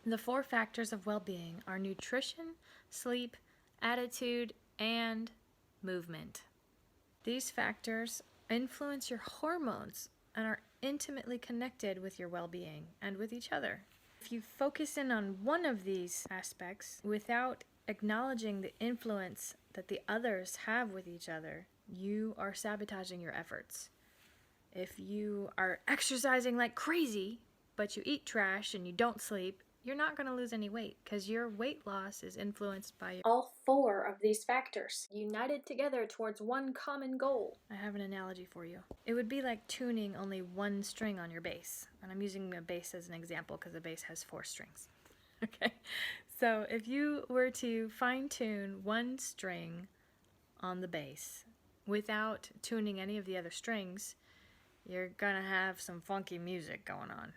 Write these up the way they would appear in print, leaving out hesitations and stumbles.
The 4 factors of well-being are nutrition, sleep, attitude, and movement. These factors influence your hormones and are intimately connected with your well-being and with each other. If you focus in on one of these aspects without acknowledging the influence that the others have with each other, you are sabotaging your efforts. If you are exercising like crazy, but you eat trash and you don't sleep, you're not going to lose any weight because your weight loss is influenced by all 4 of these factors, united together towards one common goal. I have an analogy for you. It would be like tuning only one string on your bass. And I'm using a bass as an example because a bass has 4 strings. Okay? So if you were to fine-tune one string on the bass without tuning any of the other strings, you're going to have some funky music going on.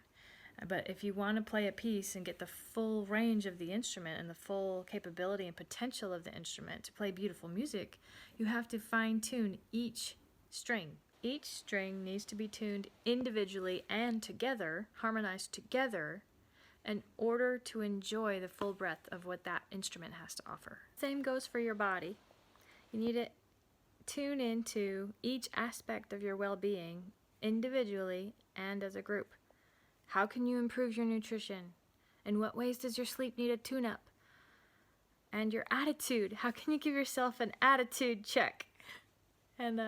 But if you want to play a piece and get the full range of the instrument and the full capability and potential of the instrument to play beautiful music, you have to fine-tune each string. Each string needs to be tuned individually and together, harmonized together, in order to enjoy the full breadth of what that instrument has to offer. Same goes for your body. You need to tune into each aspect of your well-being individually and as a group. How can you improve your nutrition? In what ways does your sleep need a tune-up? And your attitude. How can you give yourself an attitude check? And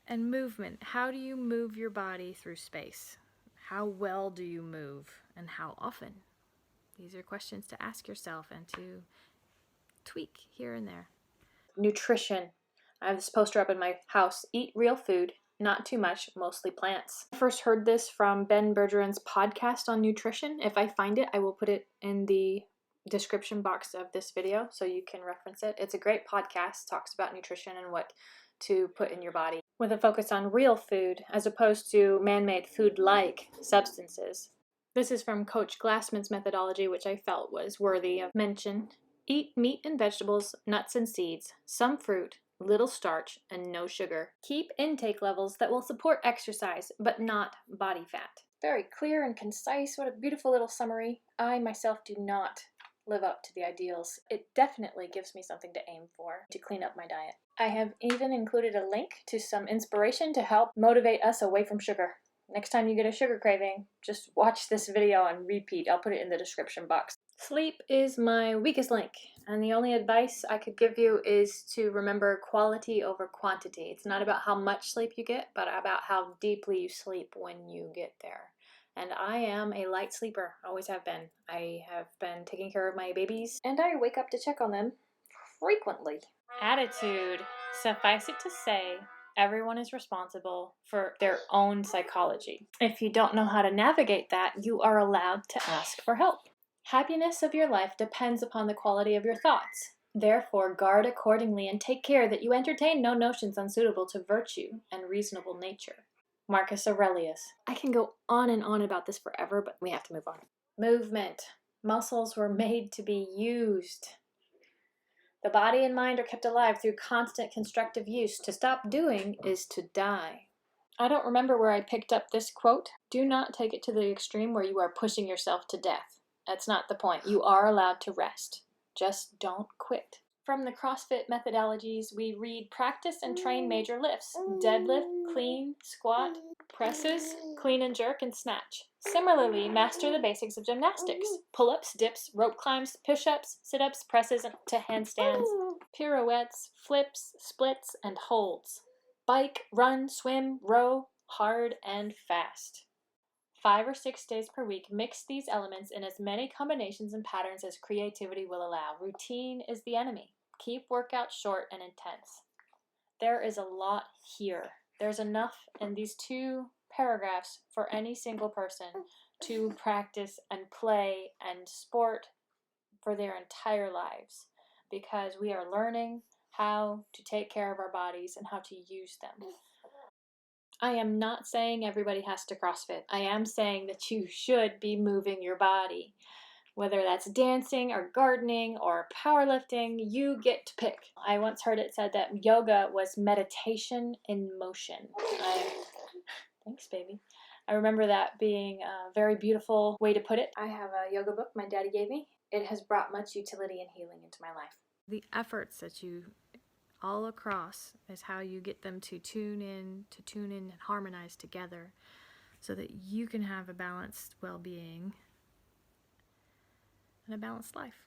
movement. How do you move your body through space? How well do you move? And how often? These are questions to ask yourself and to tweak here and there. Nutrition. I have this poster up in my house. Eat real food. Not too much, mostly plants. I first heard this from Ben Bergeron's podcast on nutrition. If I find it, I will put it in the description box of this video so you can reference it. It's a great podcast, talks about nutrition and what to put in your body, with a focus on real food as opposed to man-made food-like substances. This is from Coach Glassman's methodology, which I felt was worthy of mention. Eat meat and vegetables, nuts and seeds, some fruit, little starch, and no sugar. Keep intake levels that will support exercise, but not body fat. Very clear and concise. What a beautiful little summary. I myself do not live up to the ideals. It definitely gives me something to aim for to clean up my diet. I have even included a link to some inspiration to help motivate us away from sugar. Next time you get a sugar craving, just watch this video on repeat. I'll put it in the description box. Sleep is my weakest link, and the only advice I could give you is to remember quality over quantity. It's not about how much sleep you get, but about how deeply you sleep when you get there. And I am a light sleeper, always have been. I have been taking care of my babies, and I wake up to check on them frequently. Attitude. Suffice it to say, everyone is responsible for their own psychology. If you don't know how to navigate that, you are allowed to ask for help. Happiness of your life depends upon the quality of your thoughts. Therefore, guard accordingly and take care that you entertain no notions unsuitable to virtue and reasonable nature. Marcus Aurelius. I can go on and on about this forever, but we have to move on. Movement. Muscles were made to be used. The body and mind are kept alive through constant constructive use. To stop doing is to die. I don't remember where I picked up this quote. Do not take it to the extreme where you are pushing yourself to death. That's not the point. You are allowed to rest. Just don't quit. From the CrossFit methodologies, we read practice and train major lifts. Deadlift, clean, squat, presses, clean and jerk, and snatch. Similarly, master the basics of gymnastics. Pull-ups, dips, rope climbs, push-ups, sit-ups, presses to handstands, pirouettes, flips, splits, and holds. Bike, run, swim, row, hard and fast. 5 or 6 days per week, mix these elements in as many combinations and patterns as creativity will allow. Routine is the enemy. Keep workouts short and intense. There is a lot here. There's enough in these 2 paragraphs for any single person to practice and play and sport for their entire lives, because we are learning how to take care of our bodies and how to use them. I am not saying everybody has to CrossFit. I am saying that you should be moving your body. Whether that's dancing or gardening or powerlifting, you get to pick. I once heard it said that yoga was meditation in motion. Thanks, baby. I remember that being a very beautiful way to put it. I have a yoga book my daddy gave me. It has brought much utility and healing into my life. The efforts that you all across is how you get them to tune in and harmonize together so that you can have a balanced well-being and a balanced life.